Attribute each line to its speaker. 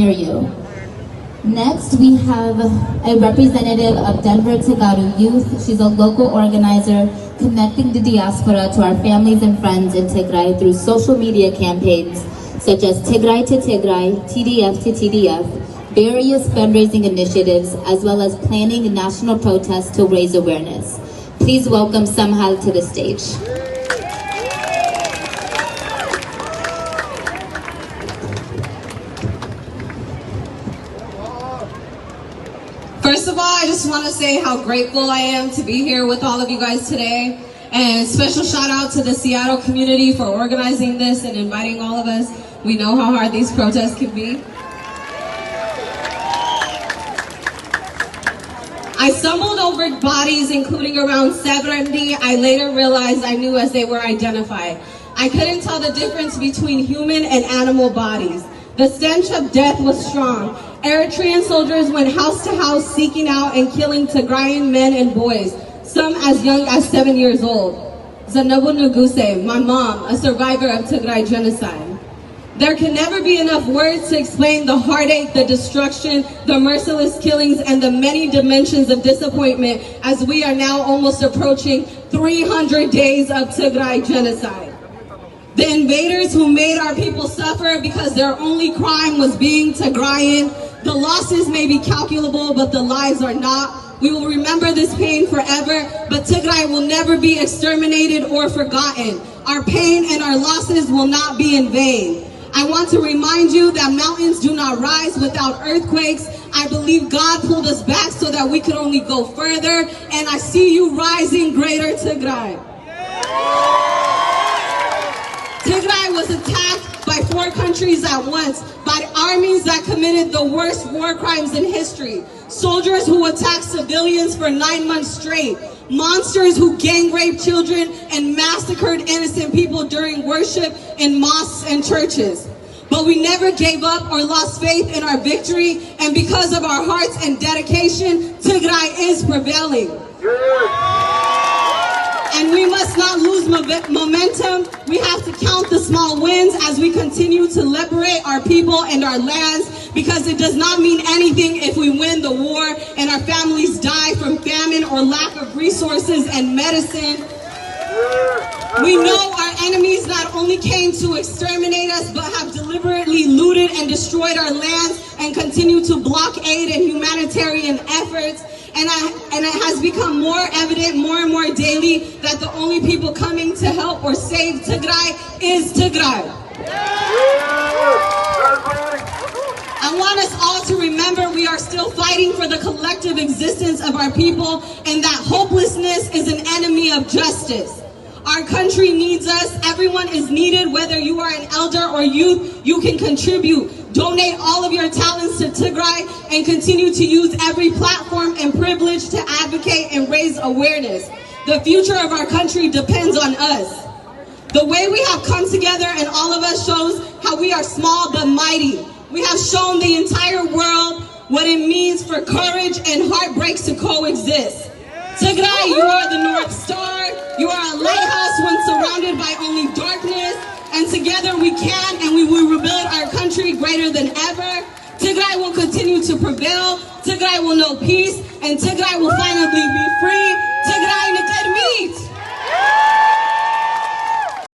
Speaker 1: Hear you. Next, we have a representative of Denver Tigray Youth. She's a local organizer connecting the diaspora to our families and friends in Tigray through social media campaigns such as Tigray to Tigray, TDF to TDF, various fundraising initiatives, as well as planning national protests to raise awareness. Please welcome Samhal to the stage.
Speaker 2: First of all, I just want to say how grateful I am to be here with all of you guys today. And special shout out to the Seattle community for organizing this and inviting all of us. We know how hard these protests can be. I stumbled over bodies, including around 70. I later realized I knew as they were identified. I couldn't tell the difference between human and animal bodies. The stench of death was strong. Eritrean soldiers went house to house seeking out and killing Tigrayan men and boys, some as young as 7 years old. Zanabu Nuguse, my mom, a survivor of Tigray genocide. There can never be enough words to explain the heartache, the destruction, the merciless killings, and the many dimensions of disappointment as we are now almost approaching 300 days of Tigray genocide. The invaders who made our people suffer because their only crime was being Tigrayan. The losses may be calculable, but the lives are not. We will remember this pain forever, but Tigray will never be exterminated or forgotten. Our pain and our losses will not be in vain. I want to remind you that mountains do not rise without earthquakes. I believe God pulled us back so that we could only go further, and I see you rising, greater Tigray. Tigray was attacked by 4 countries at once, by armies that committed the worst war crimes in history, soldiers who attacked civilians for 9 months straight, monsters who gang raped children and massacred innocent people during worship in mosques and churches. But we never gave up or lost faith in our victory, and because of our hearts and dedication, Tigray is prevailing. And we must not lose momentum. We have to count the small wins as we continue to liberate our people and our lands, because it does not mean anything if we win the war and our families die from famine or lack of resources and medicine. We know our enemies not only came to exterminate us, but have deliberately looted and destroyed our lands and continue to block aid and humanitarian efforts. And it has become more evident more and more daily that the only people coming to help or save Tigray is Tigray. I want us all to remember we are still fighting for the collective existence of our people, and that hopelessness is an enemy of justice. Our country needs us. Everyone is needed. Whether you are an elder or youth, you can contribute. Donate all of your talents to Tigray and continue to use every platform and privilege to advocate and raise awareness. The future of our country depends on us. The way we have come together and all of us shows how we are small but mighty. We have shown the entire world what it means for courage and heartbreaks to coexist. Tigray, you are the North Star. You are a lighthouse when surrounded by only darkness. And together we can, and we will rebuild our country greater than ever. Tigray will continue to prevail. Tigray will know peace, and Tigray will finally be free. Tigray